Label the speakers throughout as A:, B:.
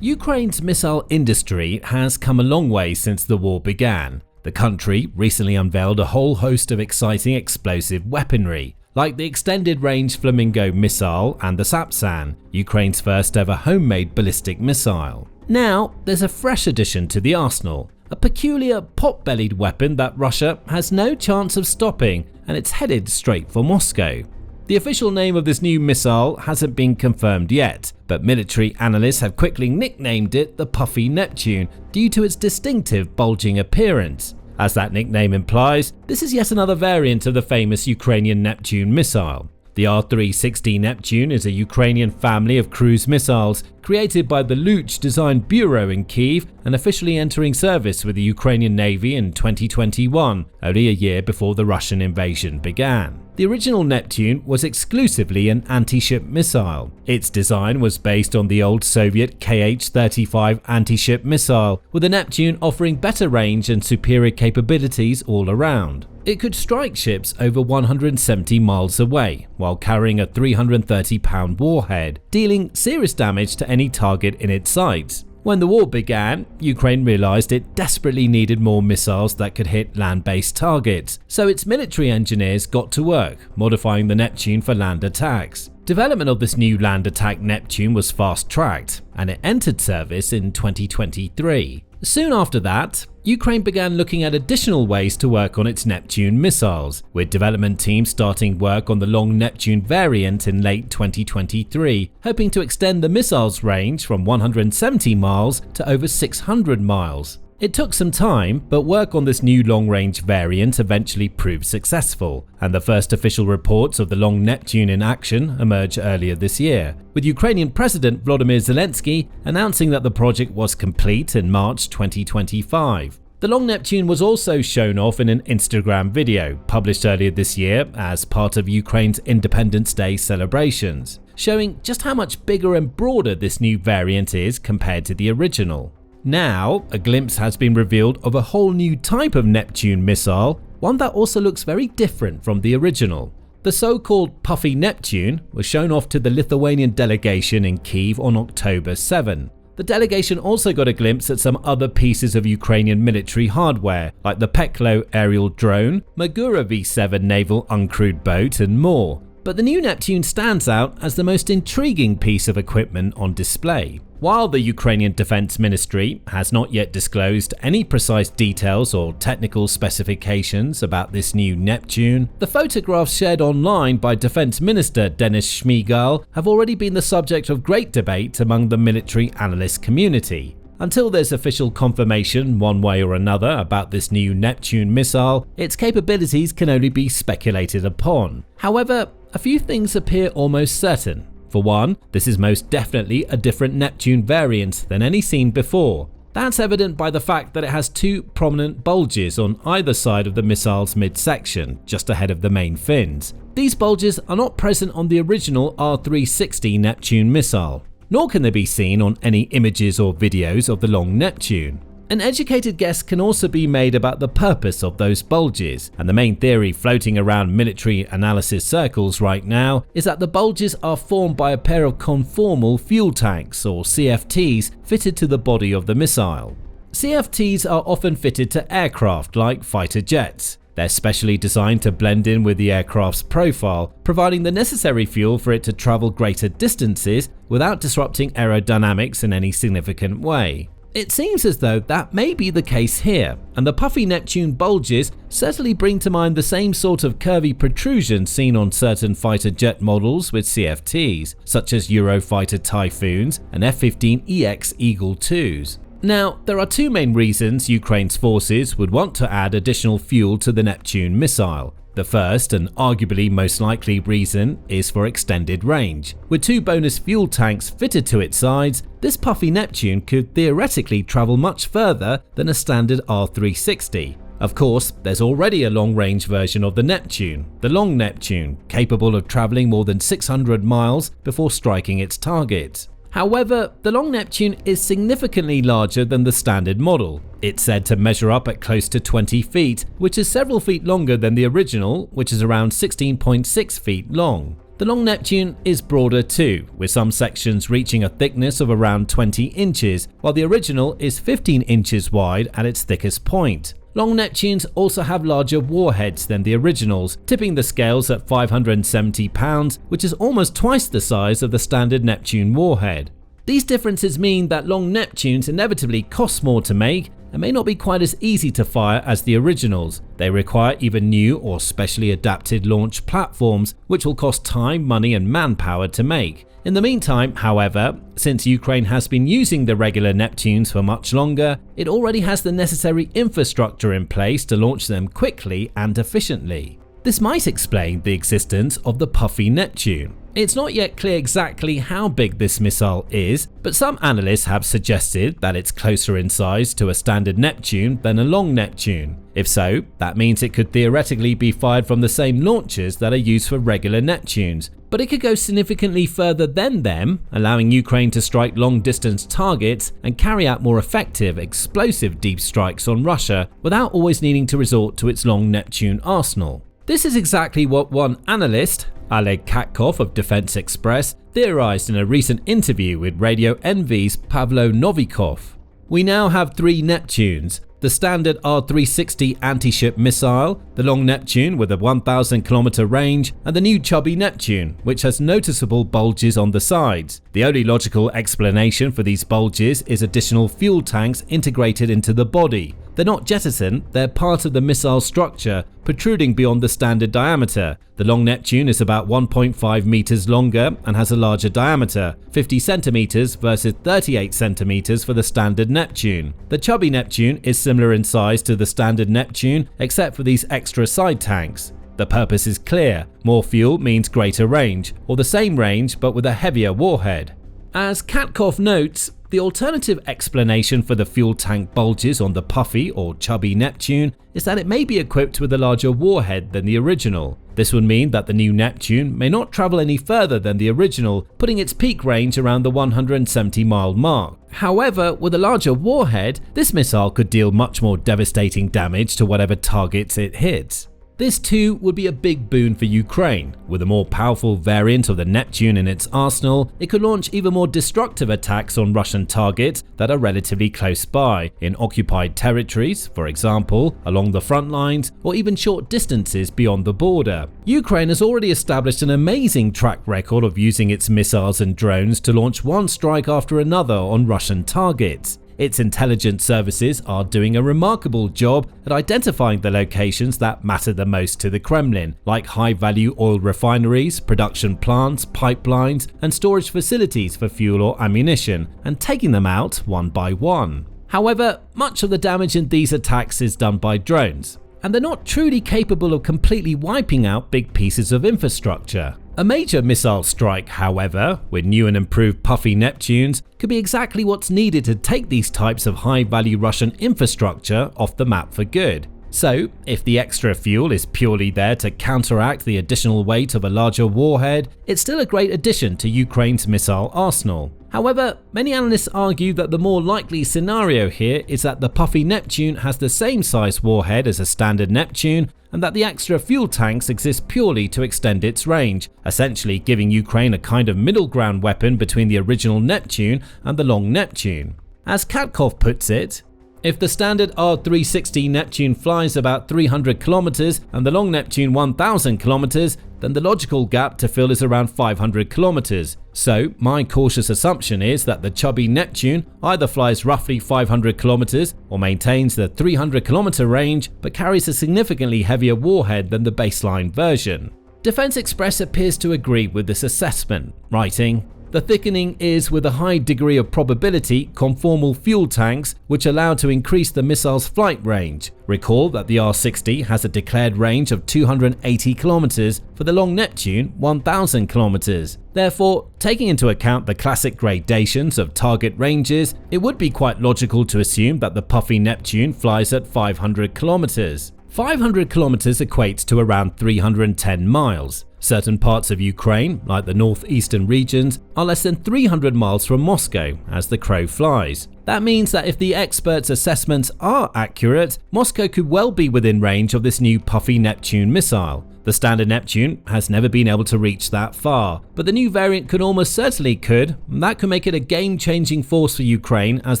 A: Ukraine's missile industry has come a long way since the war began. The country recently unveiled a whole host of exciting explosive weaponry, like the extended-range Flamingo missile and the Sapsan, Ukraine's first ever homemade ballistic missile. Now, there's a fresh addition to the arsenal, a peculiar pot-bellied weapon that Russia has no chance of stopping, and it's headed straight for Moscow. The official name of this new missile hasn't been confirmed yet, but military analysts have quickly nicknamed it the Puffy Neptune due to its distinctive bulging appearance. As that nickname implies, this is yet another variant of the famous Ukrainian Neptune missile. The R-360 Neptune is a Ukrainian family of cruise missiles created by the Luch Design Bureau in Kyiv and officially entering service with the Ukrainian Navy in 2021, only a year before the Russian invasion began. The original Neptune was exclusively an anti-ship missile. Its design was based on the old Soviet Kh-35 anti-ship missile, with the Neptune offering better range and superior capabilities all around. It could strike ships over 170 miles away, while carrying a 330-pound warhead, dealing serious damage to any target in its sights. When the war began, Ukraine realized it desperately needed more missiles that could hit land-based targets, so its military engineers got to work, modifying the Neptune for land attacks. Development of this new land attack Neptune was fast-tracked, and it entered service in 2023. Soon after that, Ukraine began looking at additional ways to work on its Neptune missiles, with development teams starting work on the Long Neptune variant in late 2023, hoping to extend the missile's range from 170 miles to over 600 miles. It took some time, but work on this new long-range variant eventually proved successful, and the first official reports of the Long Neptune in action emerged earlier this year, with Ukrainian President Volodymyr Zelensky announcing that the project was complete in March 2025. The Long Neptune was also shown off in an Instagram video published earlier this year as part of Ukraine's Independence Day celebrations, showing just how much bigger and broader this new variant is compared to the original. Now, a glimpse has been revealed of a whole new type of Neptune missile, one that also looks very different from the original. The so-called Puffy Neptune was shown off to the Lithuanian delegation in Kyiv on October 7. The delegation also got a glimpse at some other pieces of Ukrainian military hardware, like the Peklo aerial drone, Magura V7 naval uncrewed boat, and more. But the new Neptune stands out as the most intriguing piece of equipment on display. While the Ukrainian Defense Ministry has not yet disclosed any precise details or technical specifications about this new Neptune, the photographs shared online by Defense Minister Denis Shmyhal have already been the subject of great debate among the military analyst community. Until there's official confirmation one way or another about this new Neptune missile, its capabilities can only be speculated upon. However, a few things appear almost certain. For one, this is most definitely a different Neptune variant than any seen before. That's evident by the fact that it has two prominent bulges on either side of the missile's midsection, just ahead of the main fins. These bulges are not present on the original R-360 Neptune missile, nor can they be seen on any images or videos of the Long Neptune. An educated guess can also be made about the purpose of those bulges, and the main theory floating around military analysis circles right now is that the bulges are formed by a pair of conformal fuel tanks, or CFTs, fitted to the body of the missile. CFTs are often fitted to aircraft like fighter jets. They're specially designed to blend in with the aircraft's profile, providing the necessary fuel for it to travel greater distances without disrupting aerodynamics in any significant way. It seems as though that may be the case here, and the Puffy Neptune bulges certainly bring to mind the same sort of curvy protrusion seen on certain fighter jet models with CFTs, such as Eurofighter Typhoons and F-15EX Eagle IIs. Now, there are two main reasons Ukraine's forces would want to add additional fuel to the Neptune missile. The first, and arguably most likely reason, is for extended range. With two bonus fuel tanks fitted to its sides, this Puffy Neptune could theoretically travel much further than a standard R-360. Of course, there's already a long-range version of the Neptune, the Long Neptune, capable of traveling more than 600 miles before striking its target. However, the Long Neptune is significantly larger than the standard model. It's said to measure up at close to 20 feet, which is several feet longer than the original, which is around 16.6 feet long. The Long Neptune is broader too, with some sections reaching a thickness of around 20 inches, while the original is 15 inches wide at its thickest point. Long Neptunes also have larger warheads than the originals, tipping the scales at 570 pounds, which is almost twice the size of the standard Neptune warhead. These differences mean that Long Neptunes inevitably cost more to make and may not be quite as easy to fire as the originals. They require either new or specially adapted launch platforms, which will cost time, money and manpower to make. In the meantime, however, since Ukraine has been using the regular Neptunes for much longer, it already has the necessary infrastructure in place to launch them quickly and efficiently. This might explain the existence of the Puffy Neptune. It's not yet clear exactly how big this missile is, but some analysts have suggested that it's closer in size to a standard Neptune than a Long Neptune. If so, that means it could theoretically be fired from the same launchers that are used for regular Neptunes, but it could go significantly further than them, allowing Ukraine to strike long-distance targets and carry out more effective, explosive deep strikes on Russia without always needing to resort to its Long Neptune arsenal. This is exactly what one analyst, Oleg Katkov of Defense Express, theorized in a recent interview with Radio Envy's Pavlo Novikov. We now have 3 Neptunes: the standard R-360 anti-ship missile, the Long Neptune with a 1,000 kilometer range, and the new chubby Neptune, which has noticeable bulges on the sides. The only logical explanation for these bulges is additional fuel tanks integrated into the body. They're not jettisoned, they're part of the missile structure, protruding beyond the standard diameter. The Long Neptune is about 1.5 meters longer and has a larger diameter, 50 centimeters versus 38 centimeters for the standard Neptune. The chubby Neptune is similar in size to the standard Neptune, except for these extra side tanks. The purpose is clear: more fuel means greater range, or the same range but with a heavier warhead. As Katkov notes, the alternative explanation for the fuel tank bulges on the Puffy or chubby Neptune is that it may be equipped with a larger warhead than the original. This would mean that the new Neptune may not travel any further than the original, putting its peak range around the 170-mile mark. However, with a larger warhead, this missile could deal much more devastating damage to whatever targets it hits. This too would be a big boon for Ukraine. With a more powerful variant of the Neptune in its arsenal, it could launch even more destructive attacks on Russian targets that are relatively close by, in occupied territories, for example, along the front lines, or even short distances beyond the border. Ukraine has already established an amazing track record of using its missiles and drones to launch one strike after another on Russian targets. Its intelligence services are doing a remarkable job at identifying the locations that matter the most to the Kremlin, like high-value oil refineries, production plants, pipelines, and storage facilities for fuel or ammunition, and taking them out one by one. However, much of the damage in these attacks is done by drones, and they're not truly capable of completely wiping out big pieces of infrastructure. A major missile strike, however, with new and improved Puffy Neptunes, could be exactly what's needed to take these types of high-value Russian infrastructure off the map for good. So, if the extra fuel is purely there to counteract the additional weight of a larger warhead, it's still a great addition to Ukraine's missile arsenal. However, many analysts argue that the more likely scenario here is that the Puffy Neptune has the same size warhead as a standard Neptune, and that the extra fuel tanks exist purely to extend its range, essentially giving Ukraine a kind of middle ground weapon between the original Neptune and the Long Neptune. As Katkov puts it, if the standard R-360 Neptune flies about 300 kilometers and the Long Neptune 1,000 kilometers, then the logical gap to fill is around 500 kilometers. So, my cautious assumption is that the chubby Neptune either flies roughly 500 kilometers or maintains the 300 kilometer range but carries a significantly heavier warhead than the baseline version. Defense Express appears to agree with this assessment, writing, "The thickening is, with a high degree of probability, conformal fuel tanks which allow to increase the missile's flight range. Recall that the R-60 has a declared range of 280 kilometers, for the Long Neptune 1,000 kilometers. Therefore, taking into account the classic gradations of target ranges, it would be quite logical to assume that the Puffy Neptune flies at 500 kilometers. 500 kilometers equates to around 310 miles. Certain parts of Ukraine, like the northeastern regions, are less than 300 miles from Moscow as the crow flies. That means that if the experts' assessments are accurate, Moscow could well be within range of this new Puffy Neptune missile. The standard Neptune has never been able to reach that far, but the new variant could almost certainly could, and that could make it a game-changing force for Ukraine as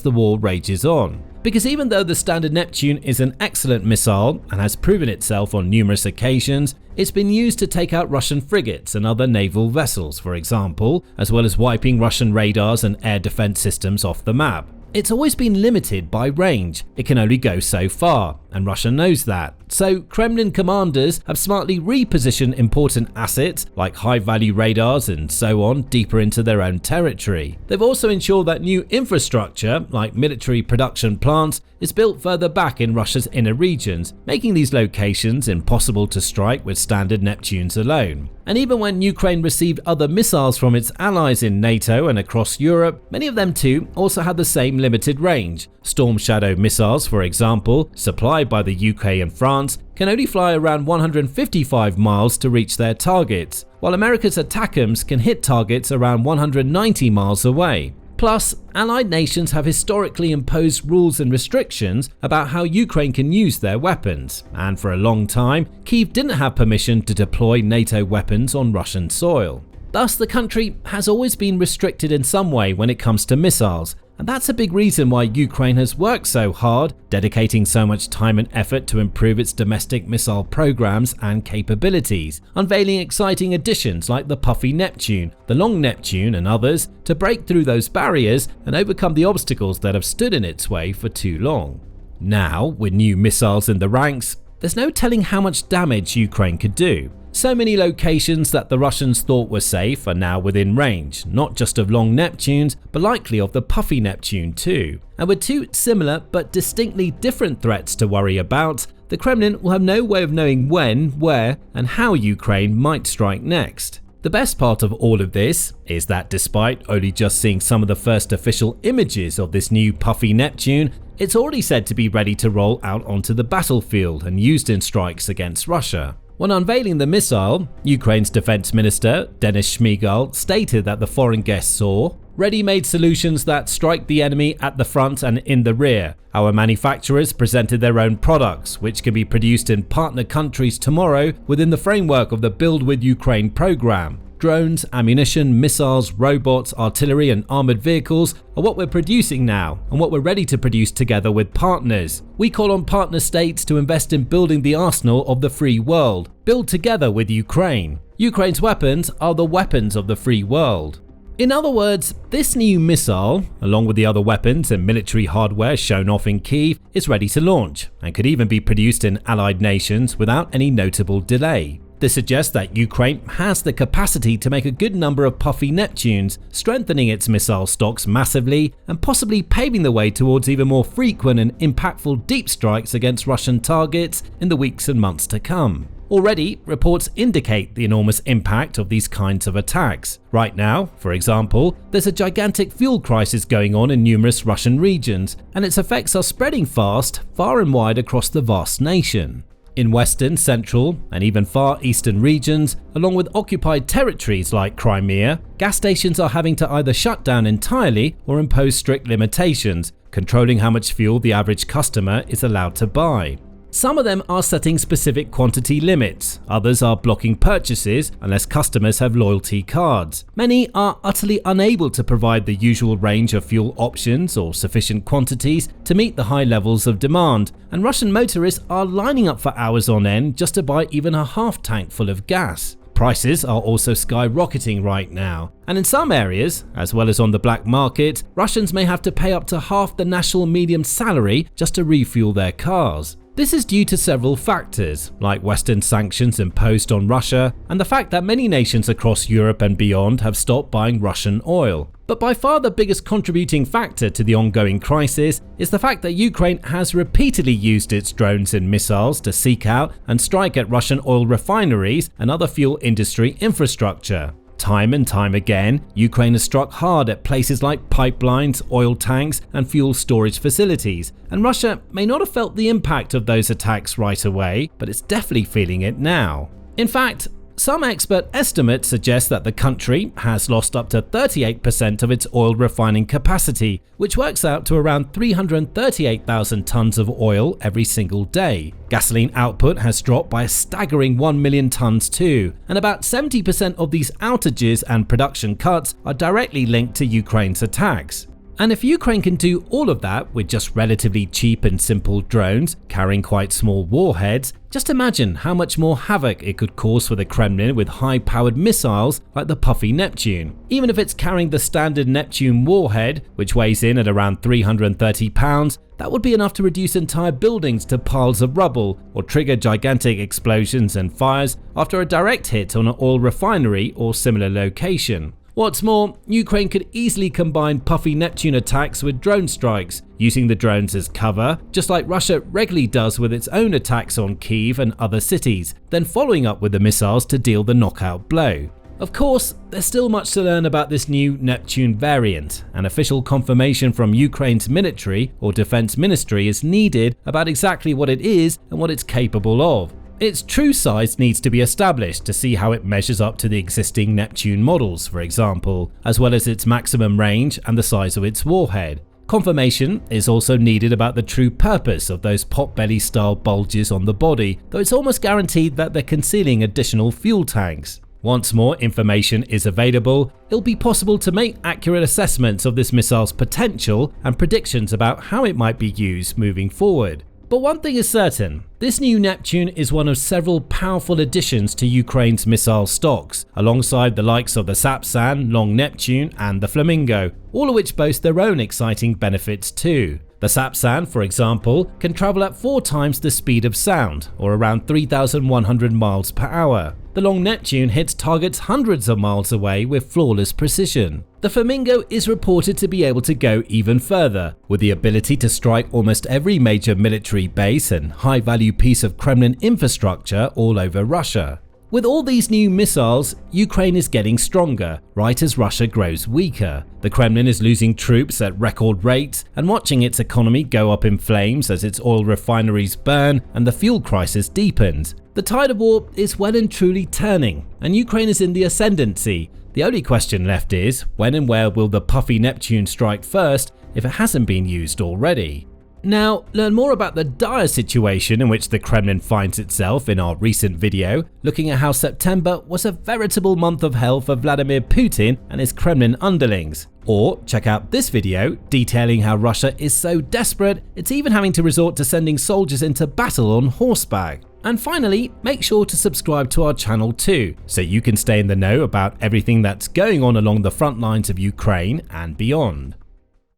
A: the war rages on. Because even though the standard Neptune is an excellent missile and has proven itself on numerous occasions, it's been used to take out Russian frigates and other naval vessels, for example, as well as wiping Russian radars and air defense systems off the map. It's always been limited by range. It can only go so far, and Russia knows that. So Kremlin commanders have smartly repositioned important assets like high-value radars and so on deeper into their own territory. They've also ensured that new infrastructure, like military production plants, is built further back in Russia's inner regions, making these locations impossible to strike with standard Neptunes alone. And even when Ukraine received other missiles from its allies in NATO and across Europe, many of them too also had the same limited range. Storm Shadow missiles, for example, supplied by the UK and France, can only fly around 155 miles to reach their targets, while America's ATACMS can hit targets around 190 miles away. Plus, allied nations have historically imposed rules and restrictions about how Ukraine can use their weapons, and for a long time, Kyiv didn't have permission to deploy NATO weapons on Russian soil. Thus, the country has always been restricted in some way when it comes to missiles, and that's a big reason why Ukraine has worked so hard, dedicating so much time and effort to improve its domestic missile programs and capabilities, unveiling exciting additions like the Puffy Neptune, the Long Neptune and others to break through those barriers and overcome the obstacles that have stood in its way for too long. Now, with new missiles in the ranks, there's no telling how much damage Ukraine could do. So many locations that the Russians thought were safe are now within range, not just of Long Neptunes, but likely of the Puffy Neptune too. And with two similar but distinctly different threats to worry about, the Kremlin will have no way of knowing when, where, and how Ukraine might strike next. The best part of all of this is that despite only just seeing some of the first official images of this new Puffy Neptune, it's already said to be ready to roll out onto the battlefield and used in strikes against Russia. When unveiling the missile, Ukraine's defense minister, Denis Shmyhal, stated that the foreign guest saw ready-made solutions that strike the enemy at the front and in the rear. Our manufacturers presented their own products, which can be produced in partner countries tomorrow within the framework of the Build with Ukraine program. Drones, ammunition, missiles, robots, artillery and armored vehicles are what we're producing now and what we're ready to produce together with partners. We call on partner states to invest in building the arsenal of the free world. Build together with Ukraine. Ukraine's weapons are the weapons of the free world. In other words, this new missile, along with the other weapons and military hardware shown off in Kyiv, is ready to launch and could even be produced in allied nations without any notable delay. This suggests that Ukraine has the capacity to make a good number of Puffy Neptunes, strengthening its missile stocks massively and possibly paving the way towards even more frequent and impactful deep strikes against Russian targets in the weeks and months to come. Already, reports indicate the enormous impact of these kinds of attacks. Right now, for example, there's a gigantic fuel crisis going on in numerous Russian regions, and its effects are spreading fast, far and wide across the vast nation. In western, central, and even far eastern regions, along with occupied territories like Crimea, gas stations are having to either shut down entirely or impose strict limitations, controlling how much fuel the average customer is allowed to buy. Some of them are setting specific quantity limits, others are blocking purchases unless customers have loyalty cards. Many are utterly unable to provide the usual range of fuel options or sufficient quantities to meet the high levels of demand, and Russian motorists are lining up for hours on end just to buy even a half tank full of gas. Prices are also skyrocketing right now, and in some areas, as well as on the black market, Russians may have to pay up to half the national median salary just to refuel their cars. This is due to several factors, like Western sanctions imposed on Russia and the fact that many nations across Europe and beyond have stopped buying Russian oil. But by far the biggest contributing factor to the ongoing crisis is the fact that Ukraine has repeatedly used its drones and missiles to seek out and strike at Russian oil refineries and other fuel industry infrastructure. Time and time again, Ukraine has struck hard at places like pipelines, oil tanks, and fuel storage facilities, and Russia may not have felt the impact of those attacks right away, but it's definitely feeling it now. In fact, some expert estimates suggest that the country has lost up to 38% of its oil refining capacity, which works out to around 338,000 tons of oil every single day. Gasoline output has dropped by a staggering 1 million tons too, and about 70% of these outages and production cuts are directly linked to Ukraine's attacks. And if Ukraine can do all of that with just relatively cheap and simple drones carrying quite small warheads, just imagine how much more havoc it could cause for the Kremlin with high-powered missiles like the Puffy Neptune. Even if it's carrying the standard Neptune warhead, which weighs in at around 330 pounds, that would be enough to reduce entire buildings to piles of rubble or trigger gigantic explosions and fires after a direct hit on an oil refinery or similar location. What's more, Ukraine could easily combine Puffy Neptune attacks with drone strikes, using the drones as cover, just like Russia regularly does with its own attacks on Kyiv and other cities, then following up with the missiles to deal the knockout blow. Of course, there's still much to learn about this new Neptune variant, and official confirmation from Ukraine's military or defense ministry is needed about exactly what it is and what it's capable of. Its true size needs to be established to see how it measures up to the existing Neptune models, for example, as well as its maximum range and the size of its warhead. Confirmation is also needed about the true purpose of those pot-belly style bulges on the body, though it's almost guaranteed that they're concealing additional fuel tanks. Once more information is available, it'll be possible to make accurate assessments of this missile's potential and predictions about how it might be used moving forward. But one thing is certain, this new Neptune is one of several powerful additions to Ukraine's missile stocks, alongside the likes of the Sapsan, Long Neptune and the Flamingo, all of which boast their own exciting benefits too. The Sapsan, for example, can travel at 4 times the speed of sound, or around 3,100 miles per hour. The Long Neptune hits targets hundreds of miles away with flawless precision. The Flamingo is reported to be able to go even further, with the ability to strike almost every major military base and high-value piece of Kremlin infrastructure all over Russia. With all these new missiles, Ukraine is getting stronger, right as Russia grows weaker. The Kremlin is losing troops at record rates and watching its economy go up in flames as its oil refineries burn and the fuel crisis deepens. The tide of war is well and truly turning, and Ukraine is in the ascendancy. The only question left is, when and where will the Puffy Neptune strike first if it hasn't been used already? Now, learn more about the dire situation in which the Kremlin finds itself in our recent video, looking at how September was a veritable month of hell for Vladimir Putin and his Kremlin underlings. Or check out this video detailing how Russia is so desperate it's even having to resort to sending soldiers into battle on horseback. And finally, make sure to subscribe to our channel too, so you can stay in the know about everything that's going on along the front lines of Ukraine and beyond.